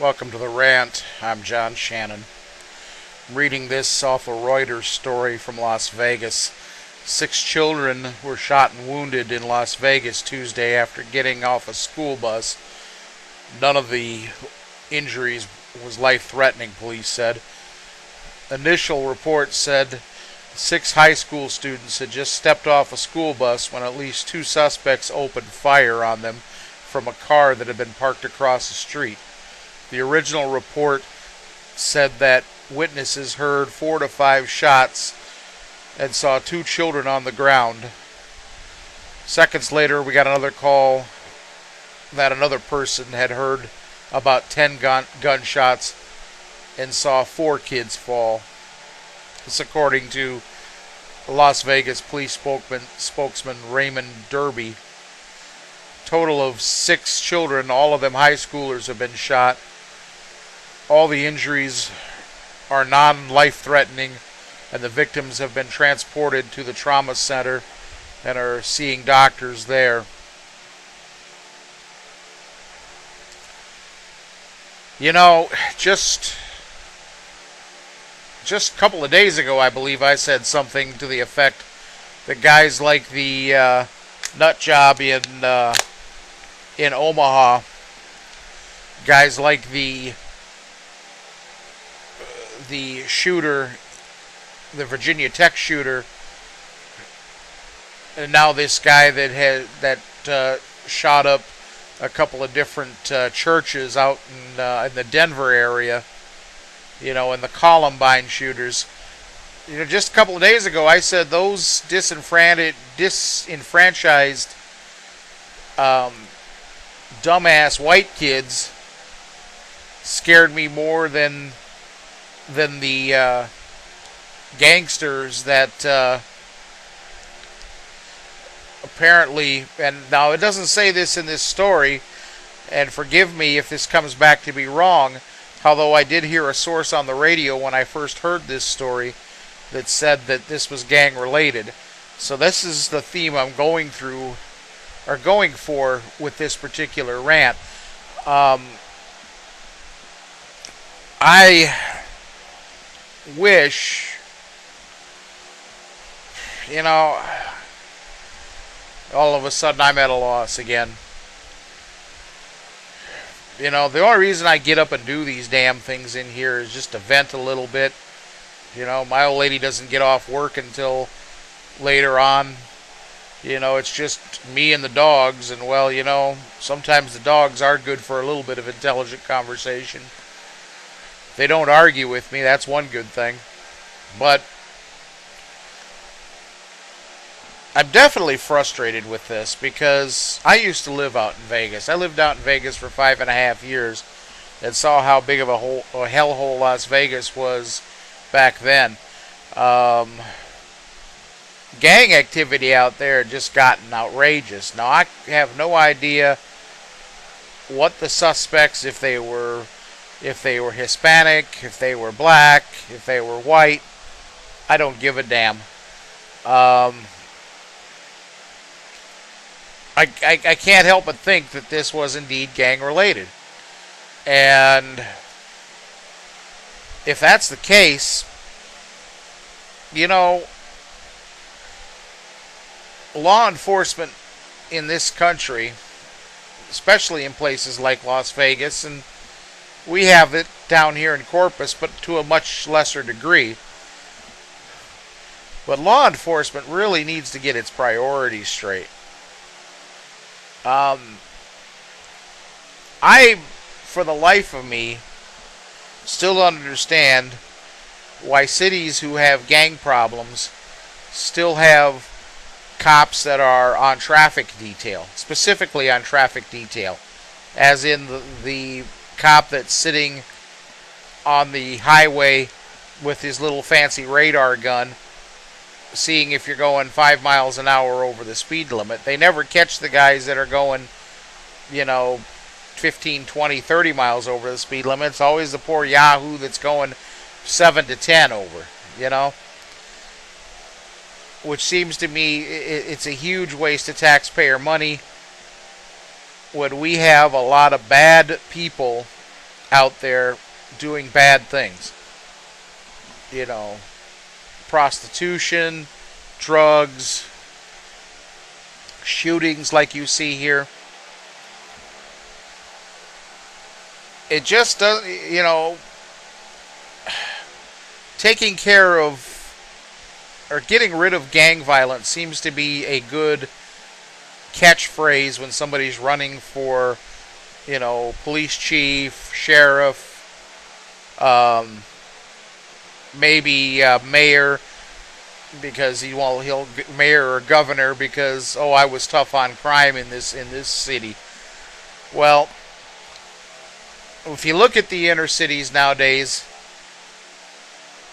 Welcome to the rant. I'm John Shannon. I'm reading this off a Reuters story from Las Vegas. 6 children were shot and wounded in Las Vegas Tuesday after getting off a school bus. None of the injuries was life-threatening, police said. Initial reports said 6 high school students had just stepped off a school bus when at least 2 suspects opened fire on them from a car that had been parked across the street. The original report said that witnesses heard 4 to 5 shots and saw 2 children on the ground. Seconds later, we got another call that another person had heard about 10 gunshots and saw 4 kids fall. This according to Las Vegas police spokesman Raymond Derby. Total of 6 children, all of them high schoolers, have been shot. All the injuries are non-life-threatening, and the victims have been transported to the trauma center and are seeing doctors there. You know, just a couple of days ago, I believe I said something to the effect that guys like the nut job in Omaha, guys like the shooter, the Virginia Tech shooter, and now this guy that shot up a couple of different churches out in the Denver area, you know, and the Columbine shooters. You know, just a couple of days ago, I said those disenfranchised dumbass white kids scared me more than the gangsters that apparently, and now it doesn't say this in this story, and forgive me if this comes back to be wrong, although I did hear a source on the radio when I first heard this story that said that this was gang related. So this is the theme I'm going for with this particular rant. I wish, you know, all of a sudden I'm at a loss again. You know, the only reason I get up and do these damn things in here is just to vent a little bit. You know, my old lady doesn't get off work until later on. You know, it's just me and the dogs, and well, you know, sometimes the dogs are good for a little bit of intelligent conversation. They don't argue with me, that's one good thing. But I'm definitely frustrated with this because I used to live out in Vegas. I lived out in Vegas for 5.5 years and saw how big of a hellhole Las Vegas was back then. Gang activity out there had just gotten outrageous. Now, I have no idea what the suspects, if they were Hispanic, if they were black, if they were white. I don't give a damn. I can't help but think that this was indeed gang related. And if that's the case, you know, law enforcement in this country, especially in places like Las Vegas, and we have it down here in Corpus, but to a much lesser degree. But law enforcement really needs to get its priorities straight. I, for the life of me, still don't understand why cities who have gang problems still have cops that are on traffic detail, specifically on traffic detail, as in the cop that's sitting on the highway with his little fancy radar gun, seeing if you're going 5 miles an hour over the speed limit. They never catch the guys that are going, you know, 15, 20, 30 miles over the speed limit. It's always the poor yahoo that's going 7 to 10 over, you know. Which seems to me it's a huge waste of taxpayer money when we have a lot of bad people out there doing bad things. You know, prostitution, drugs, shootings like you see here. It just does, taking care of or getting rid of gang violence seems to be a good catchphrase when somebody's running for, police chief, sheriff, maybe mayor, because he'll mayor or governor because I was tough on crime in this city. Well, if you look at the inner cities nowadays,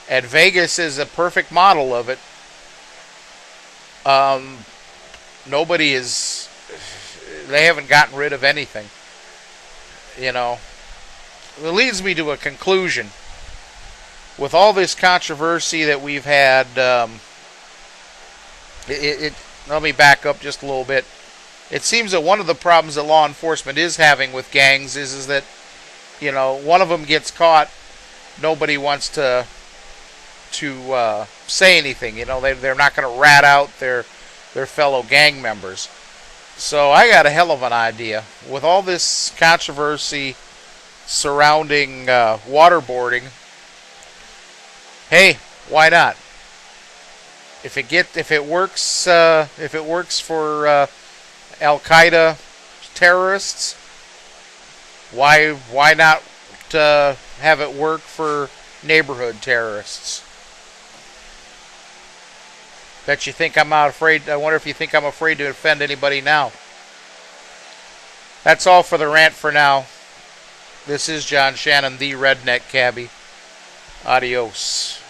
and Vegas is a perfect model of it. They haven't gotten rid of anything. It leads me to a conclusion. With all this controversy that we've had, let me back up just a little bit. It seems that one of the problems that law enforcement is having with gangs is that, one of them gets caught, nobody wants to say anything. They're not going to rat out their fellow gang members. So I got a hell of an idea. With all this controversy surrounding waterboarding, hey, why not? If it works for Al Qaeda terrorists, why not have it work for neighborhood terrorists? Bet you think I'm not afraid. I wonder if you think I'm afraid to offend anybody now. That's all for the rant for now. This is John Shannon, the Redneck Cabbie. Adios.